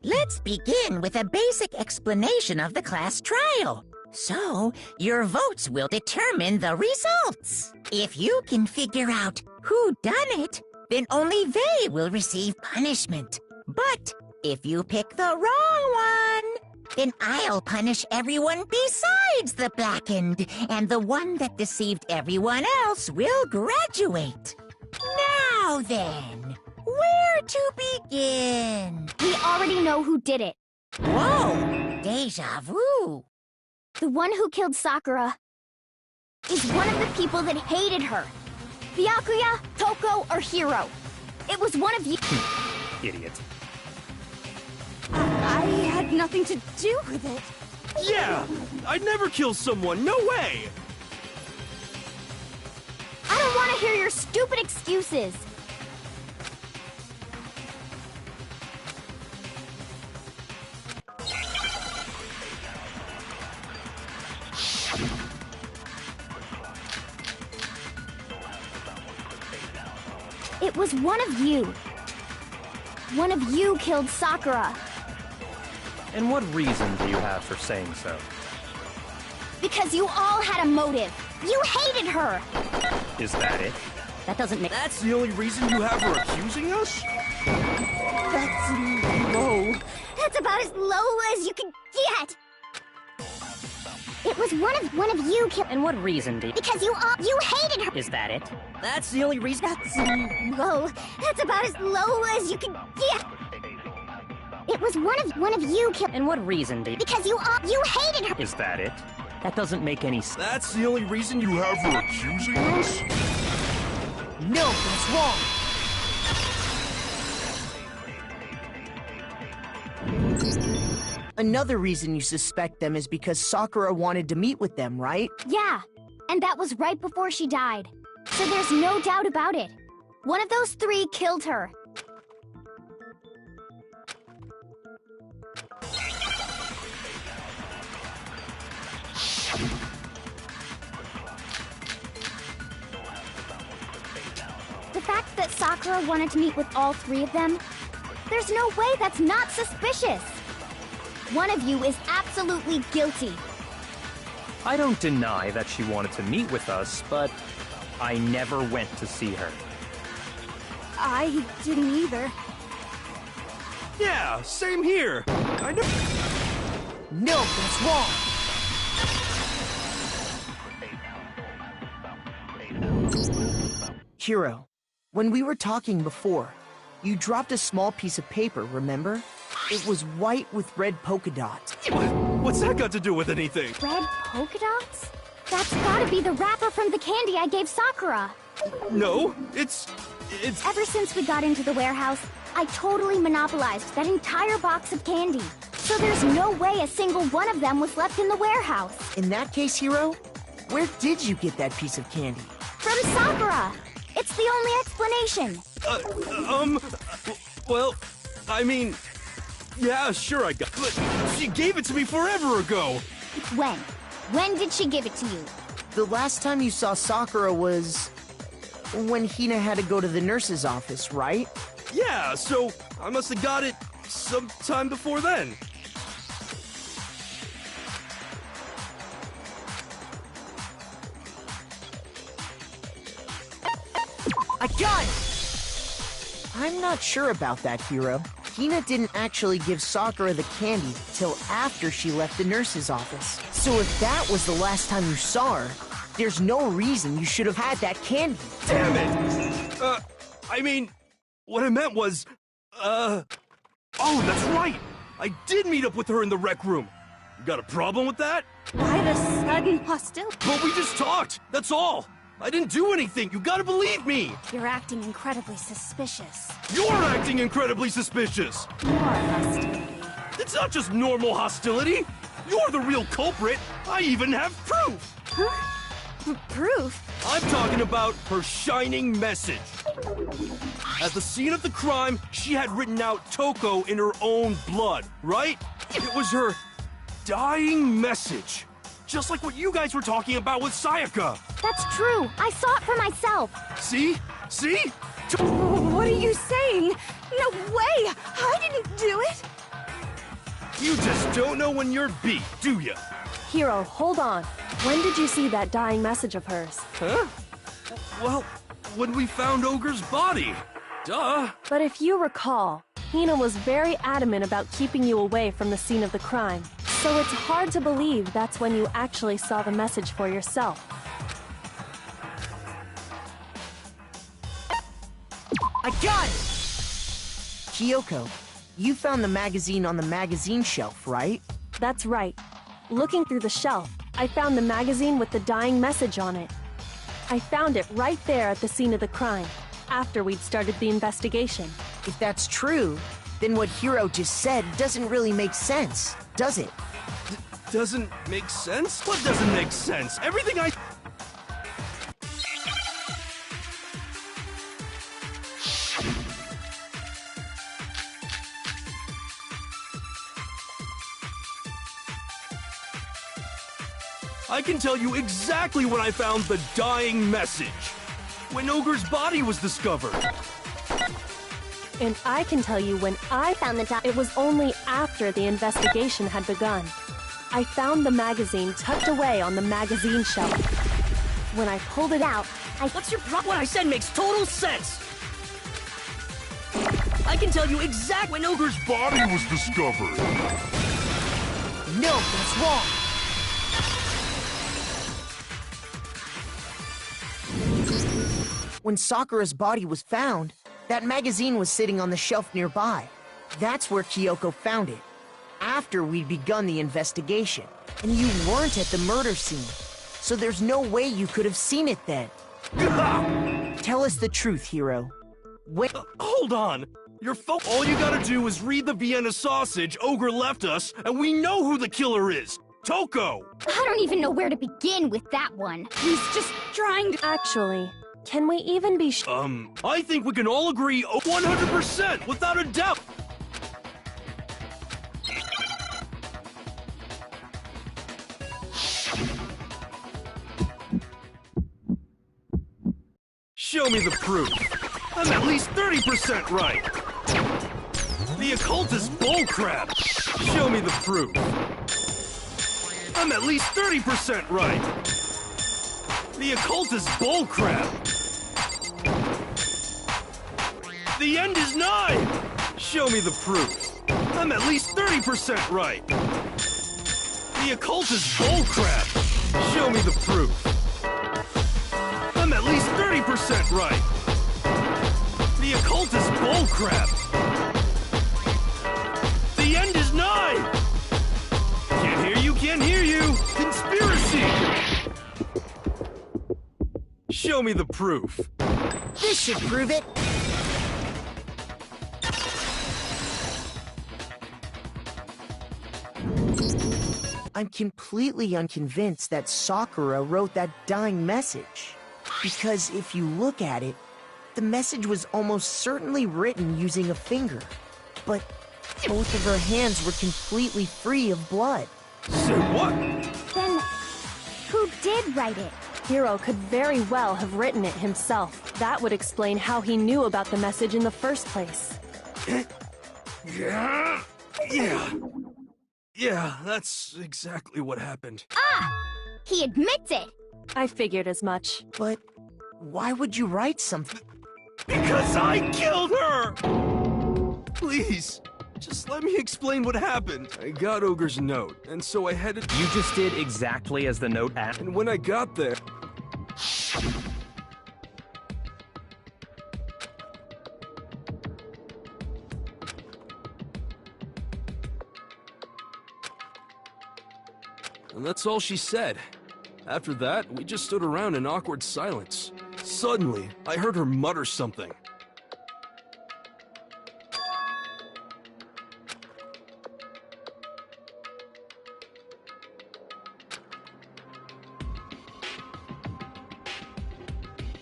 Let's begin with a basic explanation of the class trial. So, your votes will determine the results. If you can figure out who done it, then only they will receive punishment. But if you pick the wrong one, then I'll punish everyone besides the blackened, and the one that deceived everyone else will graduate. Now then, where to begin? We already know who did it. Whoa! Deja vu! The one who killed Sakura is one of the people that hated her. Byakuya, Toko, or Hiro. It was one of you. Idiot. I had nothing to do with it. Yeah! I'd never kill someone, no way! I don't want to hear your stupid excuses. It was one of you. One of you killed Sakura. And what reason do you have for saying so? Because you all had a motive. You hated her. Is that it? That doesn't make... That's the only reason you have for accusing us? That's low. That's about as low as you can get. It was one of you killed... And what reason do you... Because you hated her. Is that it? That's the only reason... That's low. That's about as low as you can get. It was one of you killed... And what reason do you... Because you hated her. Is that it? That doesn't make any sense. That's the only reason you have for accusing us? No, that's wrong. Another reason you suspect them is because Sakura wanted to meet with them, right? Yeah, and that was right before she died. So there's no doubt about it. One of those three killed her. The fact that Sakura wanted to meet with all three of them, there's no way that's not suspicious. One of you is absolutely guilty. I don't deny that she wanted to meet with us, but I never went to see her. I didn't either. Yeah, same here. I know. No, that's wrong. Hiro, when we were talking before, you dropped a small piece of paper, remember? It was white with red polka dots. What's that got to do with anything? Red polka dots? That's gotta be the wrapper from the candy I gave Sakura. No, it's... Ever since we got into the warehouse, I totally monopolized that entire box of candy. So there's no way a single one of them was left in the warehouse. In that case, Hiro, where did you get that piece of candy? From Sakura! It's the only explanation. Well, I mean... Yeah, sure I got... But she gave it to me forever ago! When? When did she give it to you? The last time you saw Sakura was... when Hina had to go to the nurse's office, right? Yeah, so I must have got it sometime before then. I got it! I'm not sure about that, Hiro. Hina didn't actually give Sakura the candy till after she left the nurse's office. So if that was the last time you saw her, there's no reason you should have had that candy. Damn it! I mean, what I meant was, oh, that's right! I did meet up with her in the rec room. You got a problem with that? Why the sudden hostility? But we just talked, that's all! I didn't do anything, you gotta believe me! You're acting incredibly suspicious. You're acting incredibly suspicious! More hostility. It's not just normal hostility! You're the real culprit! I even have proof! Huh? Proof? I'm talking about her shining message. At the scene of the crime, she had written out Toko in her own blood, right? It was her dying message. Just like what you guys were talking about with Sayaka. That's true. I saw it for myself. See? See? What are you saying? No way! I didn't do it! You just don't know when you're beat, do ya? Hiro, hold on. When did you see that dying message of hers? Huh? Well, when we found Ogre's body. Duh. But if you recall, Hina was very adamant about keeping you away from the scene of the crime. So it's hard to believe that's when you actually saw the message for yourself. I got it! Kyoko, you found the magazine on the magazine shelf, right? That's right. Looking through the shelf, I found the magazine with the dying message on it. I found it right there at the scene of the crime, after we'd started the investigation. If that's true, then what Hiro just said doesn't really make sense, does it? Doesn't make sense? What doesn't make sense? Everything I... I can tell you exactly when I found the dying message. When Ogre's body was discovered. And I can tell you when I found it was only after the investigation had begun. I found the magazine tucked away on the magazine shelf. When I pulled it out, What's your problem? What I said makes total sense! I can tell you exactly when Ogre's Body was discovered. No, that's wrong! When Sakura's body was found, that magazine was sitting on the shelf nearby. That's where Kyoko found it, after we'd begun the investigation. And you weren't at the murder scene, so there's no way you could have seen it then. Tell us the truth, Hiro. When... Hold on! All you gotta do is read the Vienna sausage Ogre left us, and we know who the killer is! Toko! I don't even know where to begin with that one. He's just trying to... actually, can we even be I think we can all agree 100%, without a doubt! Show me the proof. I'm at least 30% right. The occult is bullcrap. Show me the proof. I'm at least 30% right. The occult is bullcrap. The end is nigh. Show me the proof. I'm at least 30% right. The occult is bullcrap. Show me the proof. I'm at least 30% right. The occult is bullcrap. The end is nigh. Can't hear you, can't hear you. Conspiracy. Show me the proof. This should prove it. I'm completely unconvinced that Sakura wrote that dying message. Because if you look at it, the message was almost certainly written using a finger. But both of her hands were completely free of blood. Say what? Then, who did write it? Hiro could very well have written it himself. That would explain how he knew about the message in the first place. Yeah, that's exactly what happened. Ah! He admits it! I figured as much. But why would you write something? Because I killed her! Please, just let me explain what happened. I got Ogre's note, and so I headed... You just did exactly as the note asked. And when I got there... And that's all she said. After that, we just stood around in awkward silence. Suddenly, I heard her mutter something.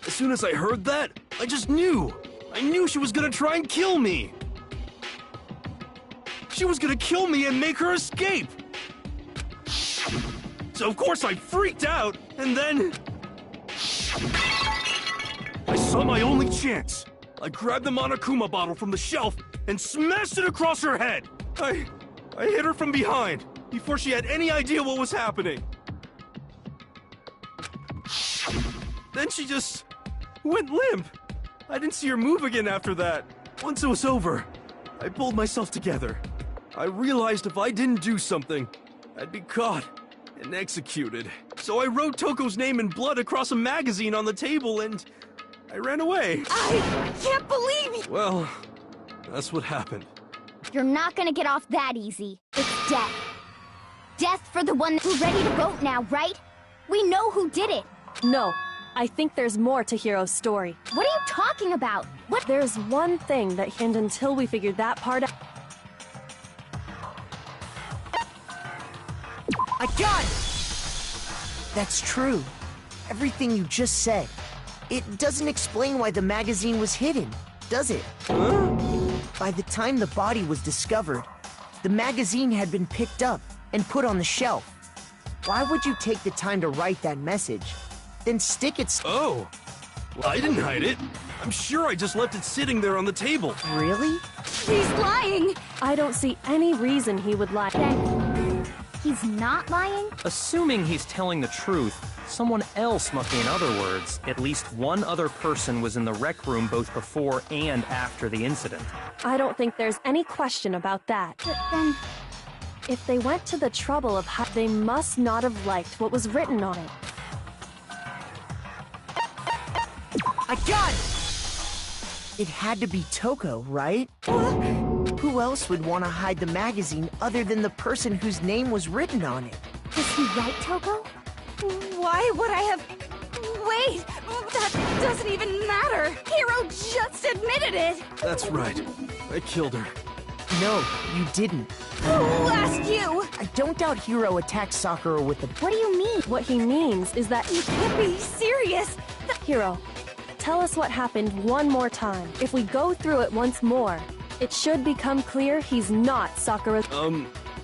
As soon as I heard that, I just knew! I knew she was gonna try and kill me! She was gonna kill me and make her escape! So of course I freaked out, and then... I saw my only chance. I grabbed the Monokuma bottle from the shelf and smashed it across her head. I hit her from behind, before she had any idea what was happening. Then she just went limp. I didn't see her move again after that. Once it was over, I pulled myself together. I realized if I didn't do something, I'd be caught and executed. So I wrote Toko's name in blood across a magazine on the table and I ran away. I can't believe it! Well, that's what happened. You're not gonna get off that easy. It's death. Death for the one who's ready to vote now, right? We know who did it. No, I think there's more to Hiro's story. What are you talking about? What? There's one thing that, and until we figure that part out... I got it! That's true. Everything you just said. It doesn't explain why the magazine was hidden, does it? Huh? By the time the body was discovered, the magazine had been picked up and put on the shelf. Why would you take the time to write that message, then stick it... Oh, well, I didn't hide it. I'm sure I just left it sitting there on the table. Really? He's lying! I don't see any reason he would lie. Then he's not lying? Assuming he's telling the truth, someone else must be, in other words, at least one other person was in the rec room both before and after the incident. I don't think there's any question about that. But then... If they went to the trouble of they must not have liked what was written on it. I got it! It had to be Toko, right? Who else would want to hide the magazine other than the person whose name was written on it? Was he right, Toko? Why would I have... Wait! That doesn't even matter! Hiro just admitted it! That's right. I killed her. No, you didn't. Who asked you? I don't doubt Hiro attacked Sakura with the... What do you mean? What he means is that... You can't be serious! Hiro, tell us what happened one more time. If we go through it once more, it should become clear he's not Sakura.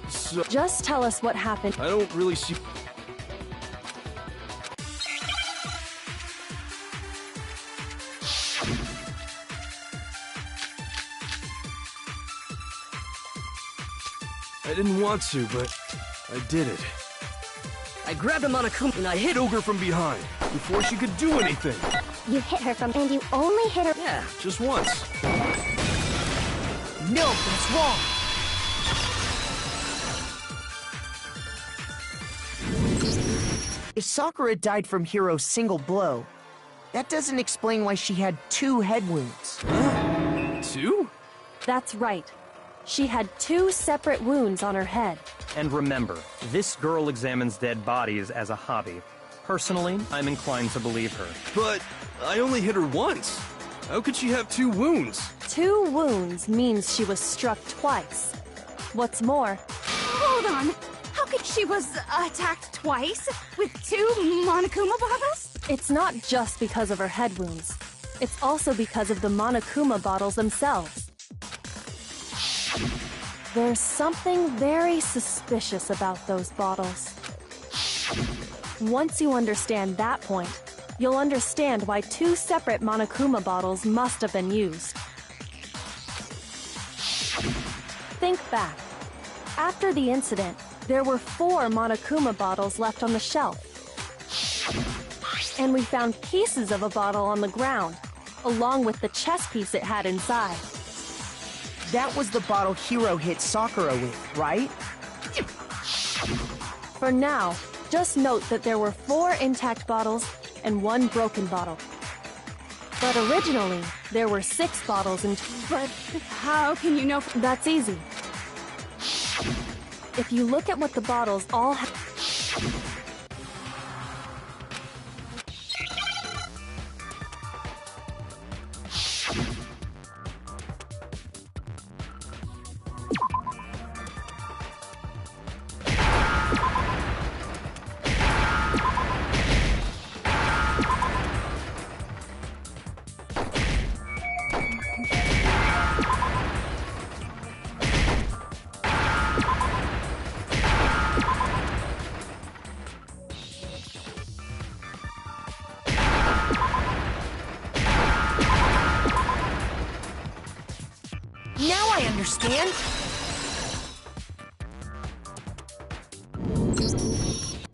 So... Just tell us what happened. I don't really see... I didn't want to, but I did it. I grabbed a Monokuma And I hit Ogre from behind, before she could do anything. You hit her from... And you only hit her... Yeah. Just once. No, that's wrong! If Sakura died from Hiro's single blow, that doesn't explain why she had 2 head wounds. Two? That's right. She had 2 separate wounds on her head. And remember, this girl examines dead bodies as a hobby. Personally, I'm inclined to believe her. But I only hit her once. How could she have 2 wounds? 2 wounds means she was struck twice. What's more, Hold on! How could she was attacked twice? With 2 Monokuma bottles? it's not just because of her head wounds. It's also because of the Monokuma bottles themselves. There's something very suspicious about those bottles. Once you understand that point, you'll understand why 2 separate Monokuma bottles must have been used. Think back. After the incident, there were 4 Monokuma bottles left on the shelf. And we found pieces of a bottle on the ground, along with the chess piece it had inside. That was the bottle Hiro hit Sakura with, right? For now, just note that there were 4 intact bottles and 1 broken bottle. But originally, there were 6 bottles and... But how can you know? That's easy. If you look at what the bottles all have... Now I understand!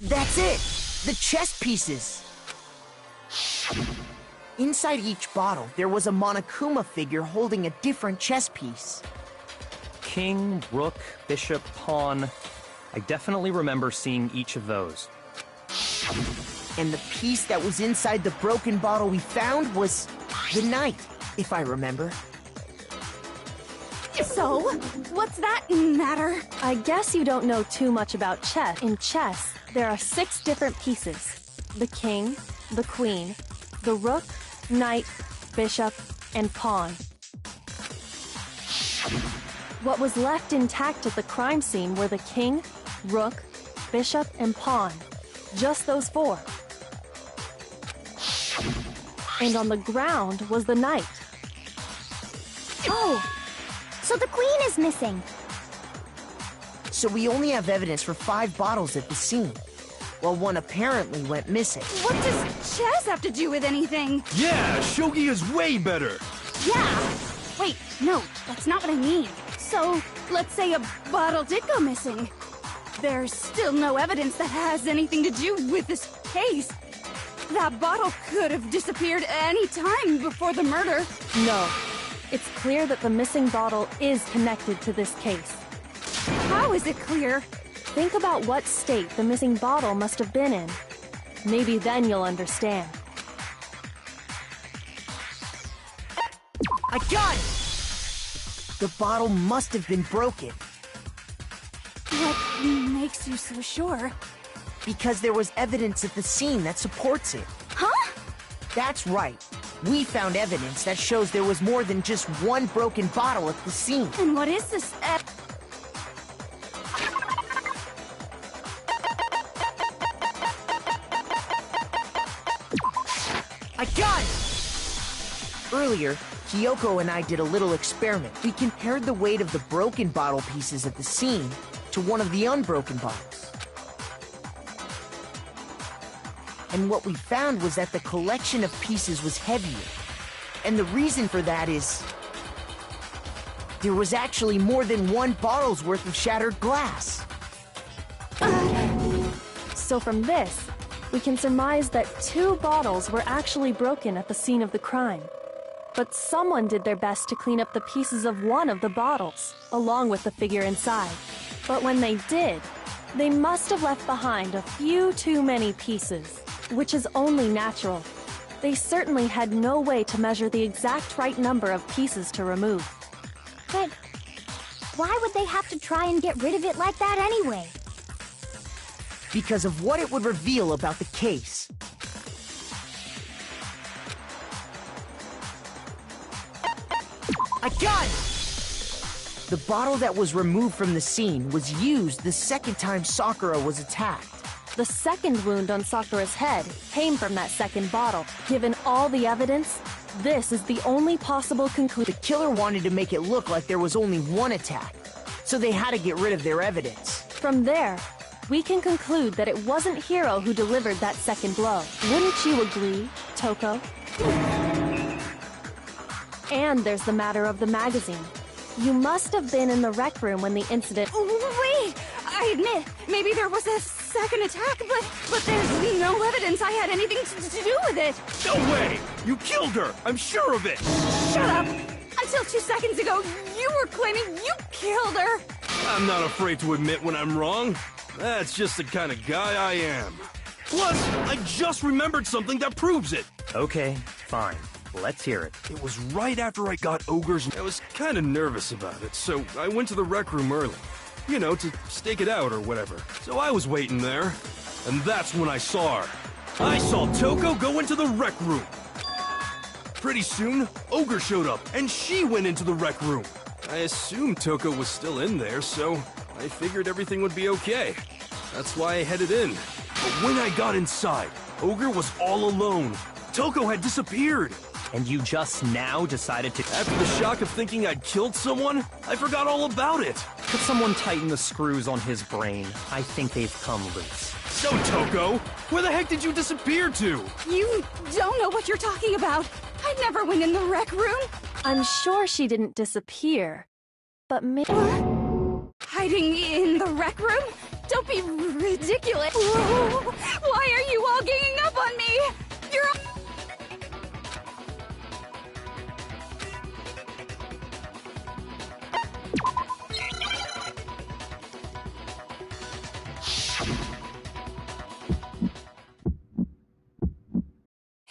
That's it! The chess pieces! Inside each bottle, there was a Monokuma figure holding a different chess piece. King, rook, bishop, pawn. I definitely remember seeing each of those. And the piece that was inside the broken bottle we found was the knight, if I remember. So, what's that matter? I guess you don't know too much about chess. In chess, there are 6 different pieces. The king, the queen, the rook, knight, bishop, and pawn. What was left intact at the crime scene were the king, rook, bishop, and pawn. Just those 4. And on the ground was the knight. Oh! So the queen is missing. So we only have evidence for 5 bottles at the scene, while 1 apparently went missing. What does chess have to do with anything? Yeah, shogi is way better. Yeah! Wait, no, that's not what I mean. So, let's say a bottle did go missing. There's still no evidence that has anything to do with this case. That bottle could have disappeared any time before the murder. No. It's clear that the missing bottle is connected to this case. How is it clear? Think about what state the missing bottle must have been in. Maybe then you'll understand. I got it! The bottle must have been broken. What makes you so sure? Because there was evidence at the scene that supports it. Huh? That's right. We found evidence that shows there was more than just 1 broken bottle at the scene. And what is this? I got it! Earlier, Kyoko and I did a little experiment. We compared the weight of the broken bottle pieces at the scene to one of the unbroken bottles. And what we found was that the collection of pieces was heavier. And the reason for that is... there was actually more than 1 bottle's worth of shattered glass. So from this, we can surmise that 2 bottles were actually broken at the scene of the crime. But someone did their best to clean up the pieces of one of the bottles, along with the figure inside. But when they did, they must have left behind a few too many pieces, which is only natural. They certainly had no way to measure the exact right number of pieces to remove. But why would they have to try and get rid of it like that anyway? Because of what it would reveal about the case. I got it! The bottle that was removed from the scene was used the second time Sakura was attacked. The second wound on Sakura's head came from that second bottle. Given all the evidence, this is the only possible conclusion. The killer wanted to make it look like there was only 1 attack, so they had to get rid of their evidence. From there, we can conclude that it wasn't Hiro who delivered that second blow. Wouldn't you agree, Toko? And there's the matter of the magazine. You must have been in the rec room when the incident— Wait! I admit, maybe there was a second attack, but there's no evidence I had anything to do with it. No way! You killed her! I'm sure of it! Shut up! Until 2 seconds ago, you were claiming you killed her! I'm not afraid to admit when I'm wrong. That's just the kind of guy I am. Plus, I just remembered something that proves it. Okay, fine. Let's hear it. It was right after I got Ogre's. I was kind of nervous about it, so I went to the rec room early. You know, to stake it out or whatever. So I was waiting there, and that's when I saw her. I saw Toko go into the rec room. Pretty soon, Ogre showed up, and she went into the rec room. I assumed Toko was still in there, so I figured everything would be okay. That's why I headed in. But when I got inside, Ogre was all alone. Toko had disappeared. And you just now decided to— After the shock of thinking I'd killed someone, I forgot all about it. Could someone tighten the screws on his brain? I think they've come loose. So, Toko, where the heck did you disappear to? You don't know what you're talking about. I never went in the rec room. I'm sure she didn't disappear, but maybe— Hiding in the rec room? Don't be ridiculous. Why are you all ganging up on me? You're—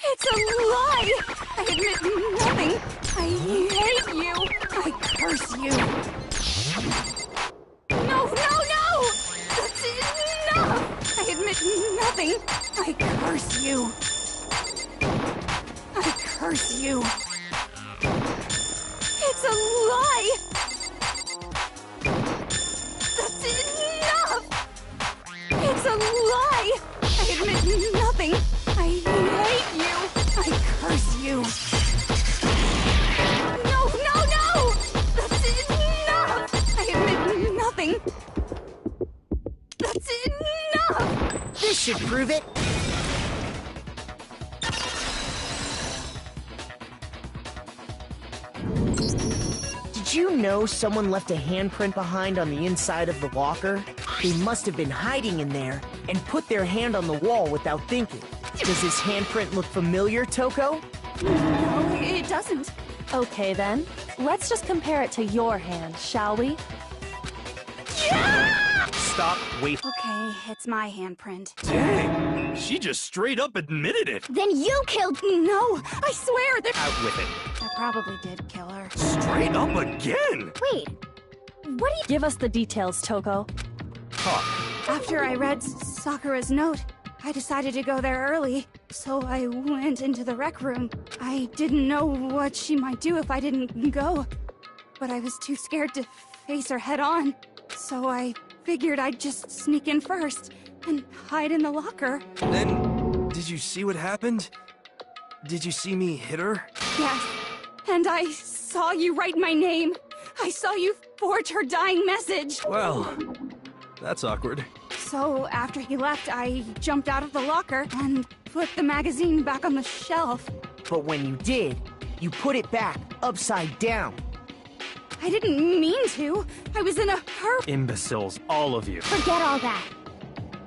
It's a lie! I admit nothing. I hate you. I curse you. No, no, no! That's enough! I admit nothing. I curse you. I curse you. It's a lie! That's enough! It's a lie! I admit nothing. I hate you. I curse you. No, no, no! That's enough! I admit nothing. That's enough! This should prove it. Did you know someone left a handprint behind on the inside of the locker? They must have been hiding in there and put their hand on the wall without thinking. Does this handprint look familiar, Toko? No, it doesn't. Okay then, let's just compare it to your hand, shall we? Stop, wait. Okay, it's my handprint. Dang, she just straight up admitted it. Then you killed— No, I swear that Out with it. I probably did kill her. Straight up again. Wait, what do you— Give us the details, Toko. Talk. After I read Sakura's note, I decided to go there early, so I went into the rec room. I didn't know what she might do if I didn't go, but I was too scared to face her head on, so I figured I'd just sneak in first and hide in the locker. Then, did you see what happened? Did you see me hit her? Yes, and I saw you write my name. I saw you forge her dying message. Well, that's awkward. So after he left, I jumped out of the locker and put the magazine back on the shelf. But when you did, you put it back upside down. I didn't mean to. I was in a hurry. Imbeciles, all of you. forget all that?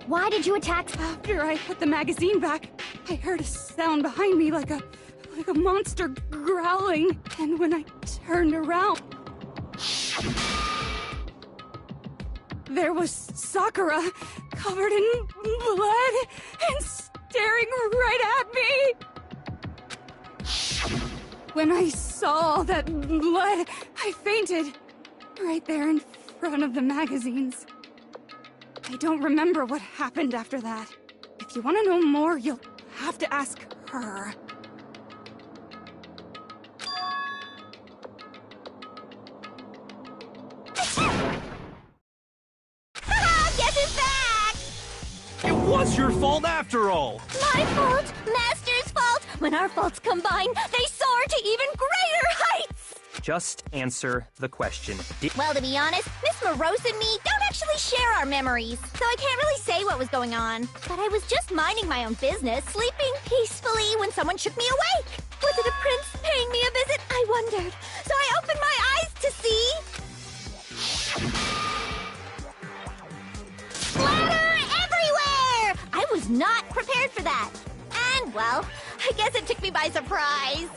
Why did you attack— After I put the magazine back, I heard a sound behind me like a monster growling. And when I turned around, there was Sakura, covered in blood and staring right at me. When I saw all that blood, I fainted right there in front of the magazines. I don't remember what happened after that. If you want to know more, you'll have to ask her. Guess who's back? It was your fault after all. My fault, Master's fault. When our faults combine, they soar to even greater heights. Just answer the question. Well, to be honest, Miss Morose and me don't actually share our memories, so I can't really say what was going on. But I was just minding my own business, sleeping peacefully when someone shook me awake. Was it a prince paying me a visit? I wondered. So I opened my eyes to see... Splatter everywhere! I was not prepared for that. And, well, I guess it took me by surprise.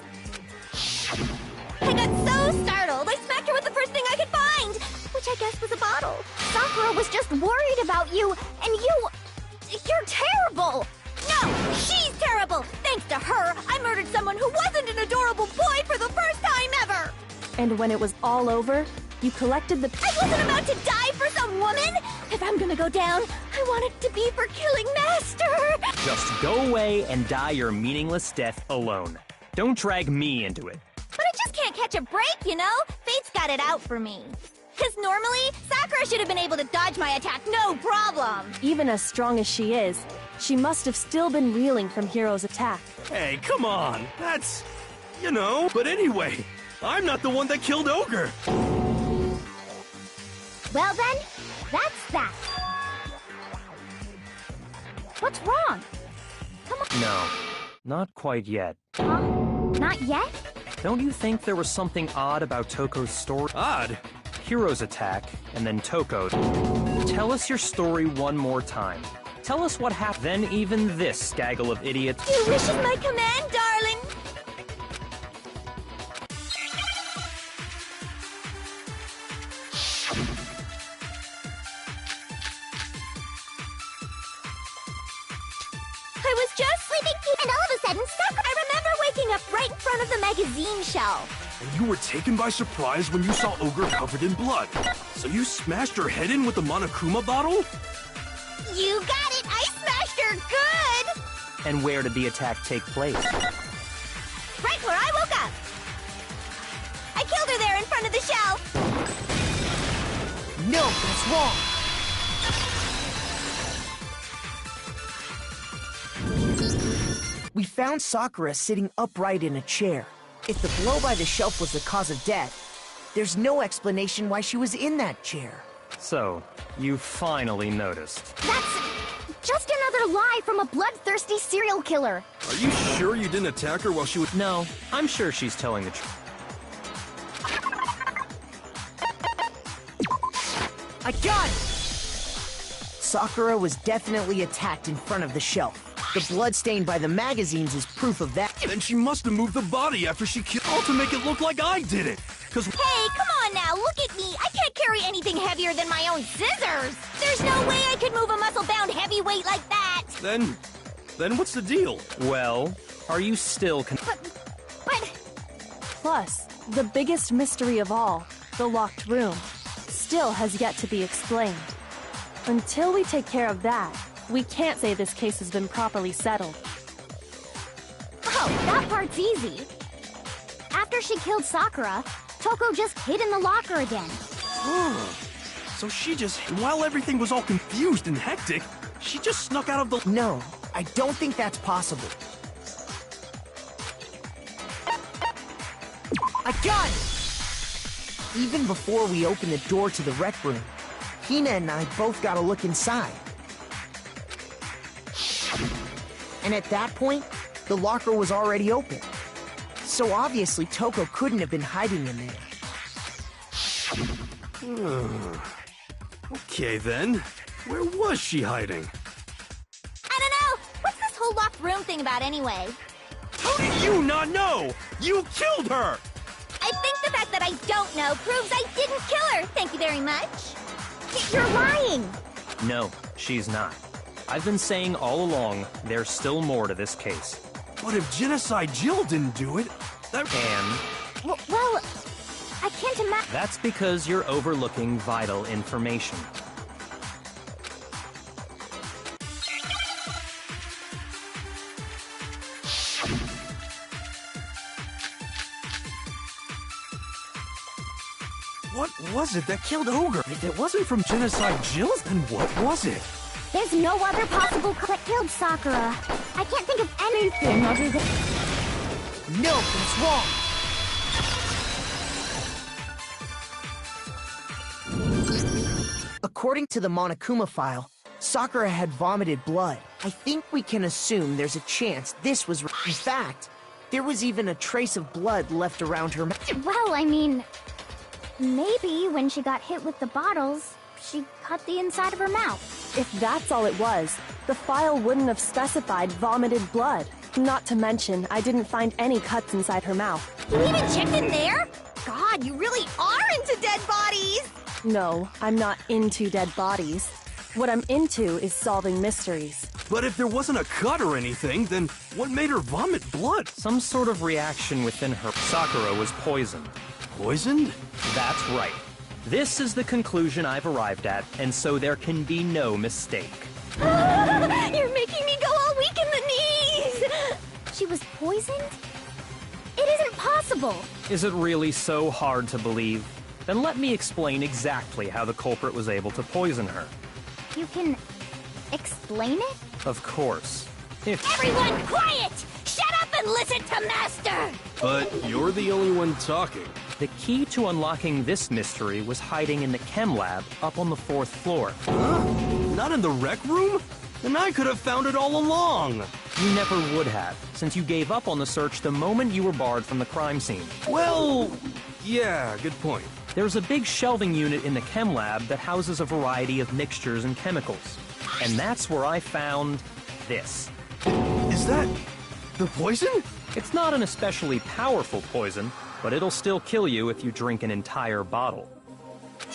I got so startled, I smacked her with the first thing I could find, which I guess was a bottle. Sakura was just worried about you, and you're terrible! No, she's terrible! Thanks to her, I murdered someone who wasn't an adorable boy for the first time ever! And when it was all over, you collected the... I wasn't about to die for some woman! If I'm gonna go down, I want it to be for killing Master! Just go away and die your meaningless death alone. Don't drag me into it. But I just can't catch a break, you know? Fate's got it out for me. Because normally, Sakura should have been able to dodge my attack, no problem! Even as strong as she is, she must have still been reeling from Hiro's attack. Hey, come on. That's... you know. But anyway, I'm not the one that killed Ogre. Well then, that's that. What's wrong? Come on. No, not quite yet. Huh? Not yet? Don't you think there was something odd about Toko's story? Odd? Hiro's attack, and then Toko. Tell us your story one more time. Tell us what happened. Then even this gaggle of idiots. Your wish is my command, darling. I was just sleeping, and all of a sudden, I remember waking up right in front of the magazine shelf. And you were taken by surprise when you saw Ogre covered in blood. So you smashed her head in with the Monokuma bottle? You got it! I smashed her good! And where did the attack take place? Right where I woke up! I killed her there in front of the shelf! No, that's wrong! We found Sakura sitting upright in a chair. If the blow by the shelf was the cause of death, there's no explanation why she was in that chair. So, you finally noticed. That's just another lie from a bloodthirsty serial killer. Are you sure you didn't attack her while she was... No, I'm sure she's telling the truth. I got it! Sakura was definitely attacked in front of the shelf. The blood stained by the magazines is proof of that. Then she must have moved the body after she killed... all to make it look like I did it! Cause... Hey, come on now, look at me! I can't carry anything heavier than my own scissors! There's no way I could move a muscle-bound heavyweight like that! Then what's the deal? Well, are you still But... Plus, the biggest mystery of all, the locked room, still has yet to be explained. Until we take care of that, we can't say this case has been properly settled. Oh, that part's easy. After she killed Sakura, Toko just hid in the locker again. So she just... while everything was all confused and hectic, she just snuck out of the... No, I don't think that's possible. I got it! Even before we opened the door to the rec room, Hina and I both got a look inside. And at that point, the locker was already open. So obviously Toko couldn't have been hiding in there. Okay then, where was she hiding? I don't know! What's this whole locked room thing about anyway? How did you not know? You killed her! I think the fact that I don't know proves I didn't kill her, thank you very much. You're lying! No, she's not. I've been saying all along, there's still more to this case. But if Genocide Jill didn't do it, that... And Well, I can't imagine... that's because you're overlooking vital information. What was it that killed Ogre? If it wasn't from Genocide Jill, then what was it? There's no other possible click killed Sakura. I can't think of anything other than... No, that's wrong! According to the Monokuma file, Sakura had vomited blood. I think we can assume there's a chance this was... In fact, there was even a trace of blood left around her mouth. Well, I mean, maybe when she got hit with the bottles, she cut the inside of her mouth. If that's all it was, the file wouldn't have specified vomited blood. Not to mention, I didn't find any cuts inside her mouth. You even checked in there? God, you really are into dead bodies! No, I'm not into dead bodies. What I'm into is solving mysteries. But if there wasn't a cut or anything, then what made her vomit blood? Some sort of reaction within her. Sakura was poisoned. Poisoned? That's right. This is the conclusion I've arrived at, and so there can be no mistake. You're making me go all weak in the knees! She was poisoned? It isn't possible! Is it really so hard to believe? Then let me explain exactly how the culprit was able to poison her. You can explain it? Of course. If Everyone quiet! Shut up and listen to Master! But you're the only one talking. the key to unlocking this mystery was hiding in the chem lab up on the 4th floor. Huh? Not in the rec room? Then I could have found it all along. You never would have, since you gave up on the search the moment you were barred from the crime scene. Well, yeah, good point. There's a big shelving unit in the chem lab that houses a variety of mixtures and chemicals. And that's where I found this. Is that the poison? It's not an especially powerful poison, but it'll still kill you if you drink an entire bottle.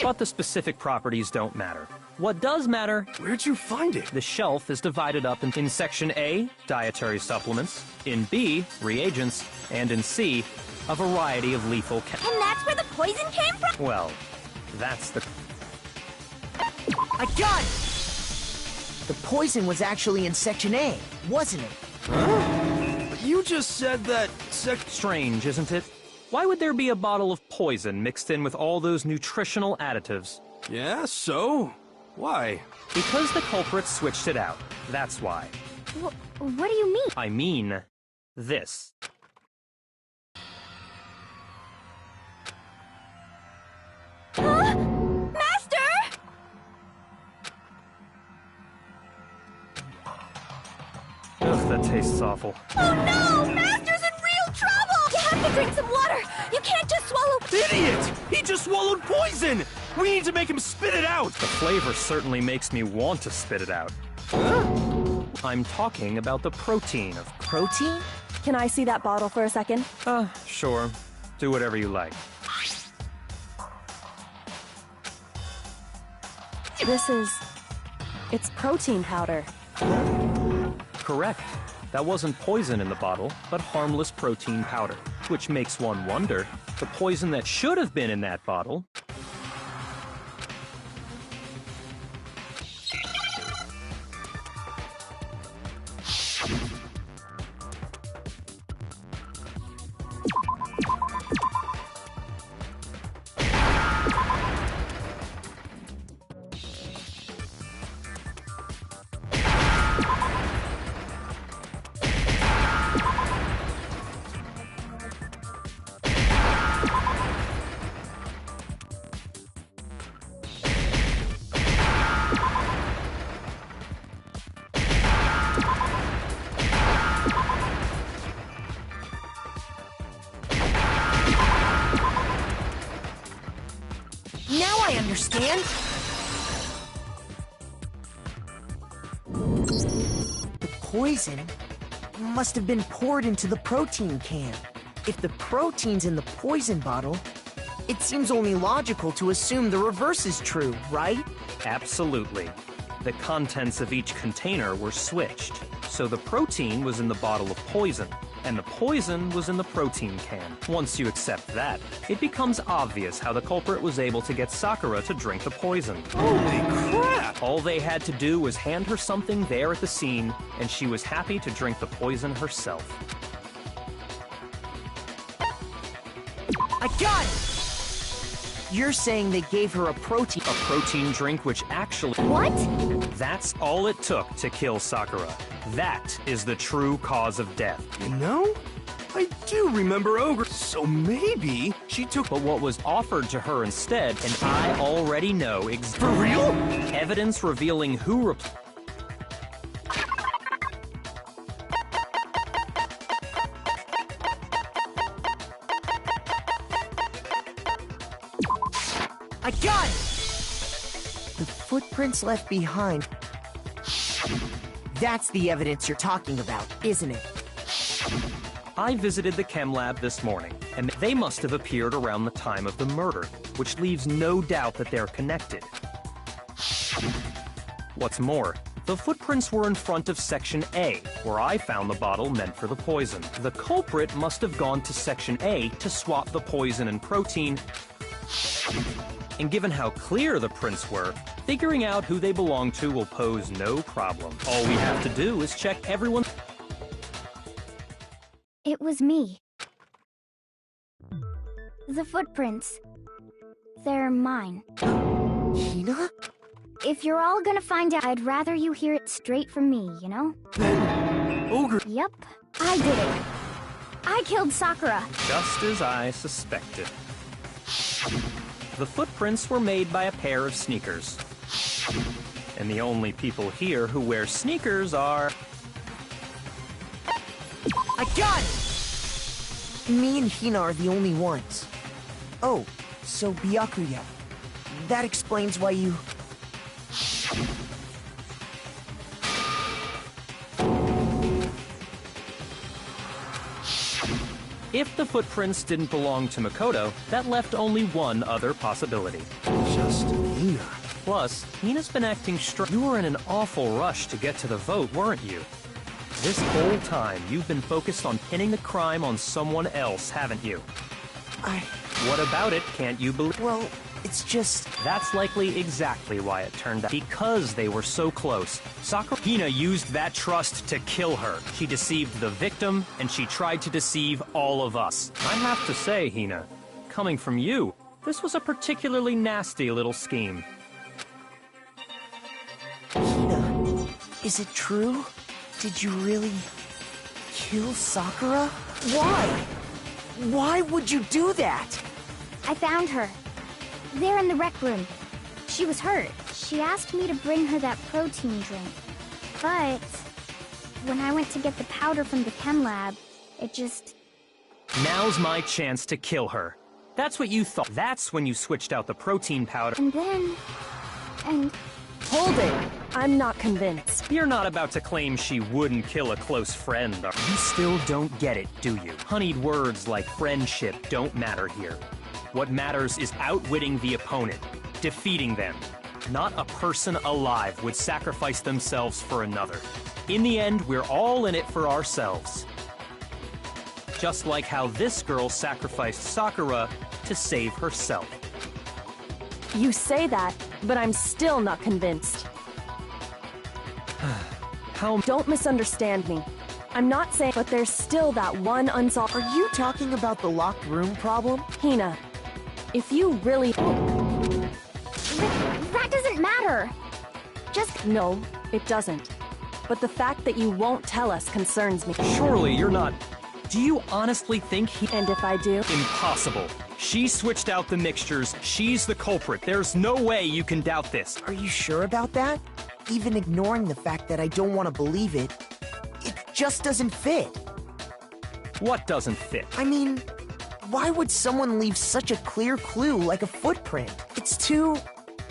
But the specific properties don't matter. What does matter... Where'd you find it? The shelf is divided up in Section A, dietary supplements, in B, reagents, and in C, a variety of lethal And that's where the poison came from? Well, that's the... I got it! The poison was actually in Section A, wasn't it? Huh? You just said that Strange, isn't it? Why would there be a bottle of poison mixed in with all those nutritional additives? Yeah, so? Why? Because the culprit switched it out. That's why. What do you mean? I mean, this. Huh? Master! Ugh, that tastes awful. Oh no! Master's in real trouble! You have to drink some water! You can't just swallow... Idiot! He just swallowed poison! We need to make him spit it out! The flavor certainly makes me want to spit it out. Huh? I'm talking about the protein of... Protein? Can I see that bottle for a second? Sure. Do whatever you like. It's protein powder. Correct. That wasn't poison in the bottle, but harmless protein powder. Which makes one wonder, the poison that should have been in that bottle... Now I understand! The poison must have been poured into the protein can. If the protein's in the poison bottle, it seems only logical to assume the reverse is true, right? Absolutely. The contents of each container were switched. So the protein was in the bottle of poison, and the poison was in the protein can. Once you accept that, it becomes obvious how the culprit was able to get Sakura to drink the poison. Holy crap! All they had to do was hand her something there at the scene, and she was happy to drink the poison herself. I got it! You're saying they gave her a protein... A protein drink which actually... What? That's all it took to kill Sakura. That is the true cause of death. You know, I do remember Ogre, so maybe she took... But what was offered to her instead, and I already know For real? evidence revealing who I got it! The footprints left behind. That's the evidence you're talking about, isn't it? I visited the chem lab this morning, and they must have appeared around the time of the murder, which leaves no doubt that they're connected. What's more, the footprints were in front of Section A, where I found the bottle meant for the poison. The culprit must have gone to Section A to swap the poison and protein, and given how clear the prints were, figuring out who they belong to will pose no problem. All we have to do is check everyone. It was me. The footprints. They're mine. Hina? If you're all gonna find out, I'd rather you hear it straight from me, you know? Ogre... Yep, I did it. I killed Sakura. Just as I suspected. The footprints were made by a pair of sneakers. And the only people here who wear sneakers are... I got it! Me and Hina are the only ones. Oh, so Byakuya. That explains why you... If the footprints didn't belong to Makoto, that left only one other possibility. Just Hina. Plus, Hina's been acting You were in an awful rush to get to the vote, weren't you? This whole time, you've been focused on pinning the crime on someone else, haven't you? What about it, can't you believe? Well, it's just... That's likely exactly why it turned out. Because they were so close. Hina used that trust to kill her. She deceived the victim, and she tried to deceive all of us. I have to say, Hina, coming from you, this was a particularly nasty little scheme. Hina, is it true? Did you really... kill Sakura? Why? Why would you do that? I found her. There in the rec room. She was hurt. She asked me to bring her that protein drink. But when I went to get the powder from the chem lab, it just... Now's my chance to kill her. That's what you thought. That's when you switched out the protein powder. And then... and... Hold it! I'm not convinced. You're not about to claim she wouldn't kill a close friend, are you? You still don't get it, do you? Honeyed words like friendship don't matter here. What matters is outwitting the opponent, defeating them. Not a person alive would sacrifice themselves for another. In the end, we're all in it for ourselves. Just like how this girl sacrificed Sakura to save herself. You say that, but I'm still not convinced. Don't misunderstand me. I'm not saying, but there's still that one unsolved... Are you talking about the locked room problem? Hina, if you really... That doesn't matter. Just... No, it doesn't. But the fact that you won't tell us concerns me. Surely you're not... Do you honestly think he... And if I do? Impossible. She switched out the mixtures. She's the culprit. There's no way you can doubt this. Are you sure about that? Even ignoring the fact that I don't want to believe it, it just doesn't fit. What doesn't fit? I mean, why would someone leave such a clear clue like a footprint? It's too...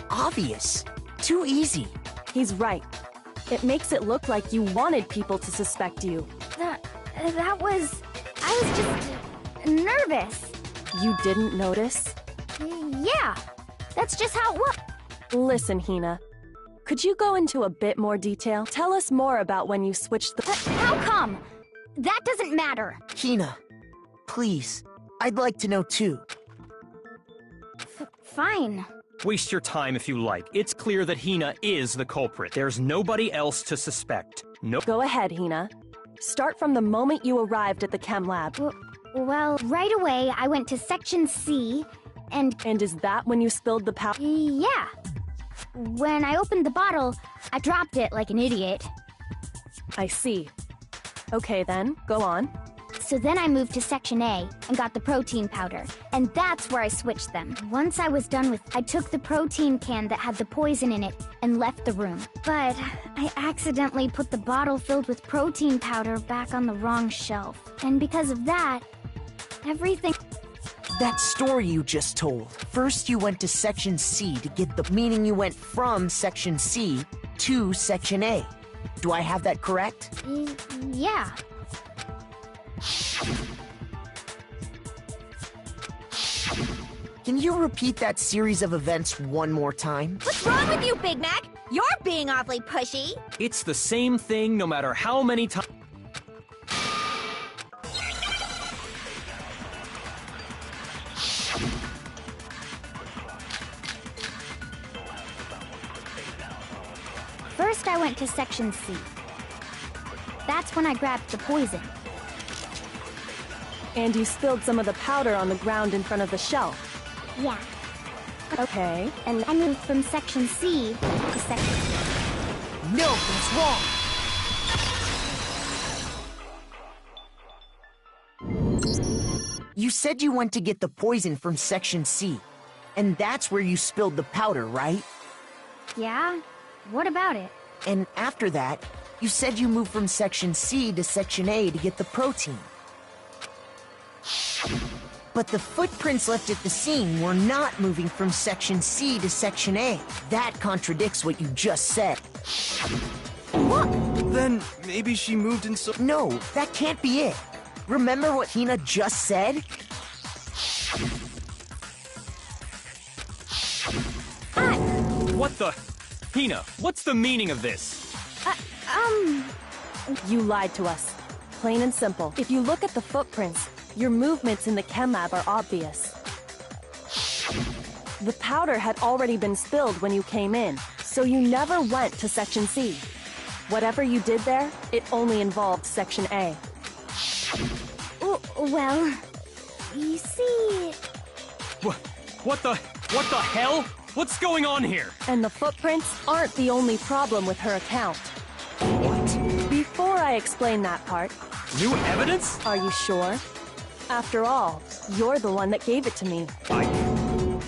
obvious. Too easy. He's right. It makes it look like you wanted people to suspect you. That was... I was just... nervous. You didn't notice? Yeah, that's just how it was. Listen, Hina. Could you go into a bit more detail? Tell us more about when you switched the... How come? That doesn't matter. Hina, please. I'd like to know too. Fine. Waste your time if you like. It's clear that Hina is the culprit. There's nobody else to suspect. No. Go ahead, Hina. Start from the moment you arrived at the chem lab. Well, right away, I went to Section C, and... And is that when you spilled the powder? Yeah. When I opened the bottle, I dropped it like an idiot. I see. Okay then, go on. So then I moved to Section A and got the protein powder, and that's where I switched them. Once I was done with, I took the protein can that had the poison in it and left the room. But I accidentally put the bottle filled with protein powder back on the wrong shelf. And because of that, everything... That story you just told. First you went to Section C to get the... meaning you went from Section C to Section A. Do I have that correct? Yeah. Can you repeat that series of events one more time? What's wrong with you, Big Mac? You're being awfully pushy. It's the same thing no matter how many times. First, I went to Section C. That's when I grabbed the poison. And you spilled some of the powder on the ground in front of the shelf. Yeah. Okay. And I moved from Section C to Section... No, that's wrong! You said you went to get the poison from Section C, and that's where you spilled the powder, right? Yeah? What about it? And after that, you said you moved from Section C to Section A to get the protein. But the footprints left at the scene were not moving from Section C to Section A. That contradicts what you just said. What? Then maybe she moved in so... No, that can't be it. Remember what Hina just said? What the? Hina, what's the meaning of this? You lied to us. Plain and simple. If you look at the footprints, your movements in the chem lab are obvious. The powder had already been spilled when you came in, so you never went to Section C. Whatever you did there, it only involved Section A. Well, you see... What the hell? What's going on here? And the footprints aren't the only problem with her account. What? Before I explain that part... New evidence? Are you sure? After all, you're the one that gave it to me. I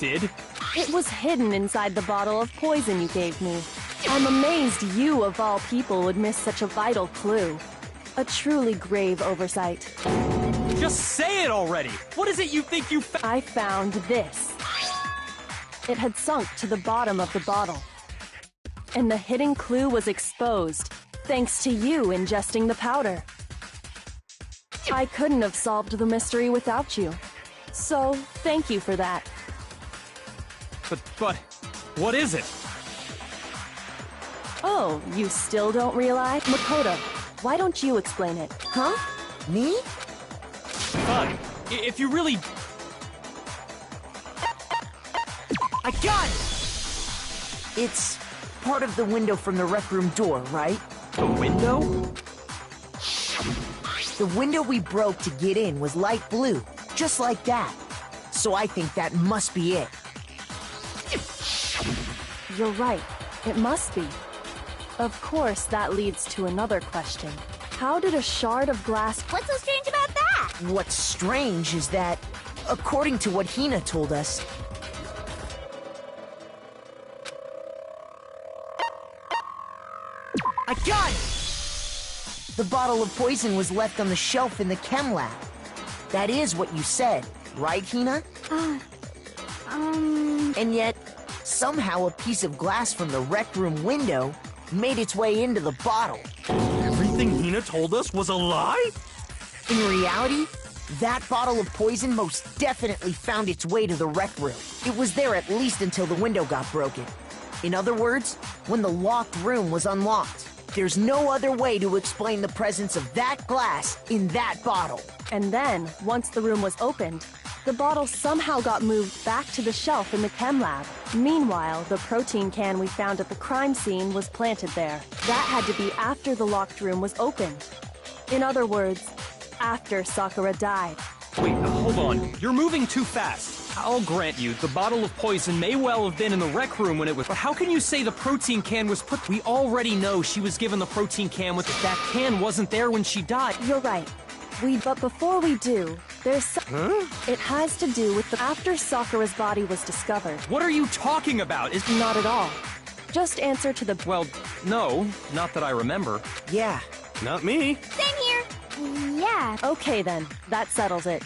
did? It was hidden inside the bottle of poison you gave me. I'm amazed you, of all people, would miss such a vital clue. A truly grave oversight. Just say it already! What is it you think you I found this. It had sunk to the bottom of the bottle. And the hidden clue was exposed, thanks to you ingesting the powder. I couldn't have solved the mystery without you. So, thank you for that. But, what is it? Oh, you still don't realize? Makoto, why don't you explain it? Huh? Me? Fine. If you really... I got it! It's part of the window from the rec room door, right? The window? The window we broke to get in was light blue, just like that. So I think that must be it. You're right. It must be. Of course, that leads to another question. How did a shard of glass... What's so strange about that? What's strange is that, according to what Hina told us, I got it! The bottle of poison was left on the shelf in the chem lab. That is what you said, right, Hina? And yet, somehow a piece of glass from the rec room window made its way into the bottle. Everything Hina told us was a lie? In reality, that bottle of poison most definitely found its way to the rec room. It was there at least until the window got broken. In other words, when the locked room was unlocked. There's no other way to explain the presence of that glass in that bottle. And then, once the room was opened, the bottle somehow got moved back to the shelf in the chem lab. Meanwhile, the protein can we found at the crime scene was planted there. That had to be after the locked room was opened. In other words, after Sakura died. Wait, hold on. You're moving too fast. I'll grant you, the bottle of poison may well have been in the rec room when it was... But how can you say the protein can was put... We already know she was given the protein can with... That can wasn't there when she died. You're right. But before we do, it has to do with after Sakura's body was discovered. What are you talking about? Not at all. Just answer to the... Well, no, not that I remember. Yeah. Not me. Same here. Yeah. Okay then, that settles it.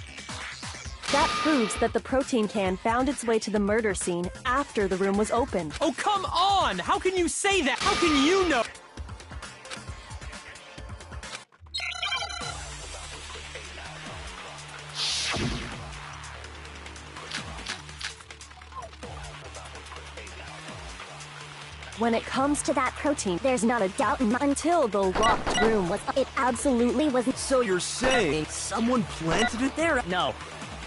That proves that the protein can found its way to the murder scene after the room was opened. Oh, come on! How can you say that? How can you know? When it comes to that protein, there's not a doubt until the locked room was. It absolutely wasn't. So you're saying someone planted it there? No.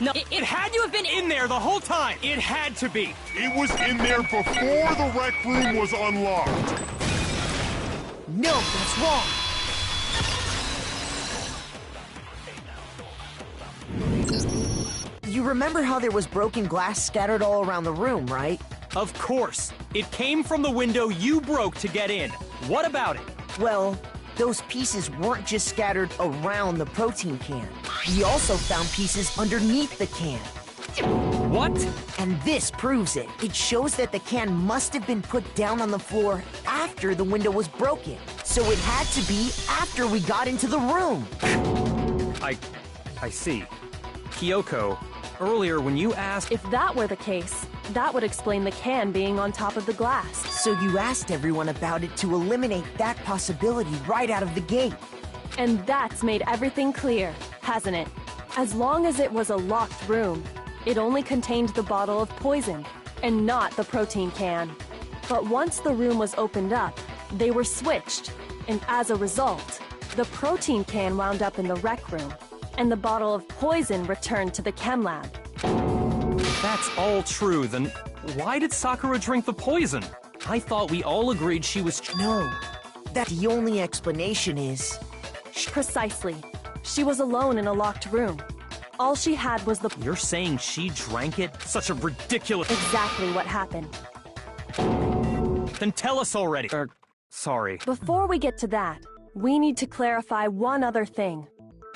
No, it had to have been in there the whole time! It had to be! It was in there before the rec room was unlocked. No, that's wrong. You remember how there was broken glass scattered all around the room, right? Of course! It came from the window you broke to get in. What about it? Well, those pieces weren't just scattered around the protein can. We also found pieces underneath the can. What? And this proves it. It shows that the can must have been put down on the floor after the window was broken. So it had to be after we got into the room. I see. Kyoko, earlier when you asked... If that were the case, that would explain the can being on top of the glass. So you asked everyone about it to eliminate that possibility right out of the gate. And that's made everything clear, hasn't it? As long as it was a locked room, it only contained the bottle of poison, and not the protein can. But once the room was opened up, they were switched, and as a result, the protein can wound up in the rec room, and the bottle of poison returned to the chem lab. If that's all true, then why did Sakura drink the poison? I thought we all agreed she was... No, that the only explanation is... Precisely. She was alone in a locked room. All she had was the... You're saying she drank it? Such a ridiculous... Exactly what happened. Then tell us already. Sorry. Before we get to that, we need to clarify one other thing.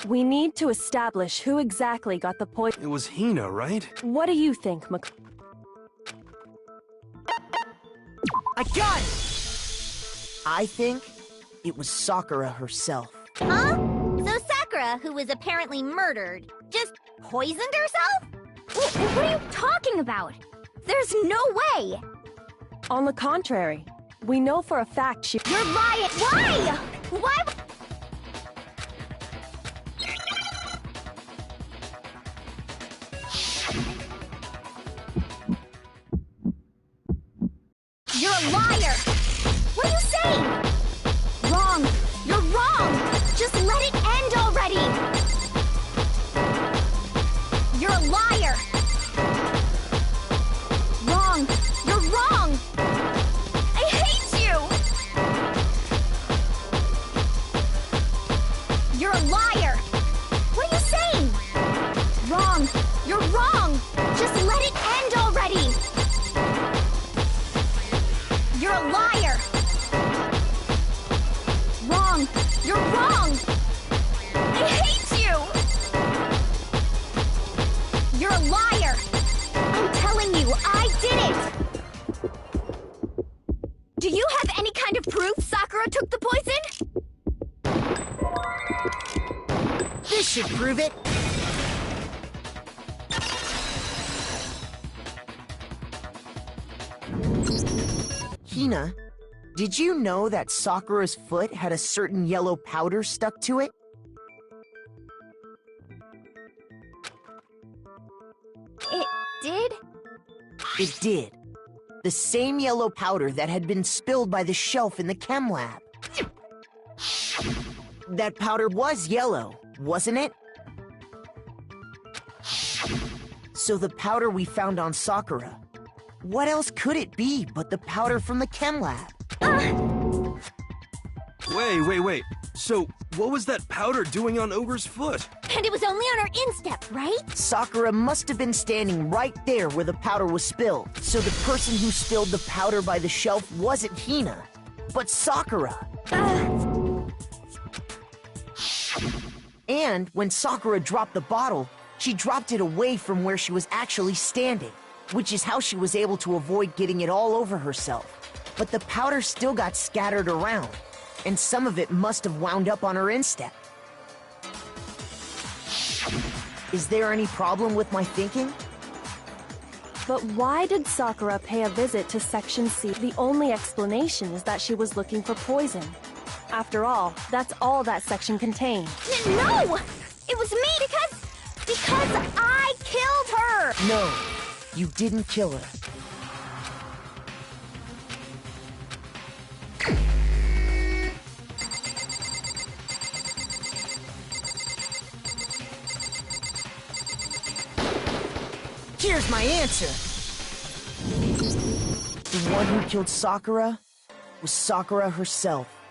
We need to establish who exactly got the poison. It was Hina, right? What do you think, I got it! I think it was Sakura herself. Huh? So Sakura, who was apparently murdered, just poisoned herself? What are you talking about? There's no way! On the contrary, we know for a fact she... You're lying! Why? Why? You're a liar! What are you saying? Wrong! You're wrong! Just let it end already! You're a liar! Wrong! You're wrong! I hate you! You're a liar! What are you saying? Wrong! You're wrong! Just let it end already! You're a liar! Wrong! You're wrong! I hate you! You're a liar! I'm telling you, I did it! Do you have any kind of proof Sakura took the poison? This should prove it. Hina, did you know that Sakura's foot had a certain yellow powder stuck to it? It did? It did. The same yellow powder that had been spilled by the shelf in the chem lab. That powder was yellow, wasn't it? So the powder we found on Sakura, what else could it be but the powder from the chem lab? Wait. So, what was that powder doing on Ogre's foot? And it was only on her instep, right? Sakura must have been standing right there where the powder was spilled. So the person who spilled the powder by the shelf wasn't Hina, but Sakura. And And when Sakura dropped the bottle, she dropped it away from where she was actually standing, which is how she was able to avoid getting it all over herself. But the powder still got scattered around, and some of it must have wound up on her instep. Is there any problem with my thinking? But why did Sakura pay a visit to Section C? The only explanation is that she was looking for poison. After all, that's all that section contained. No! It was me because I killed her! No, you didn't kill her. Here's my answer. The one who killed Sakura was Sakura herself.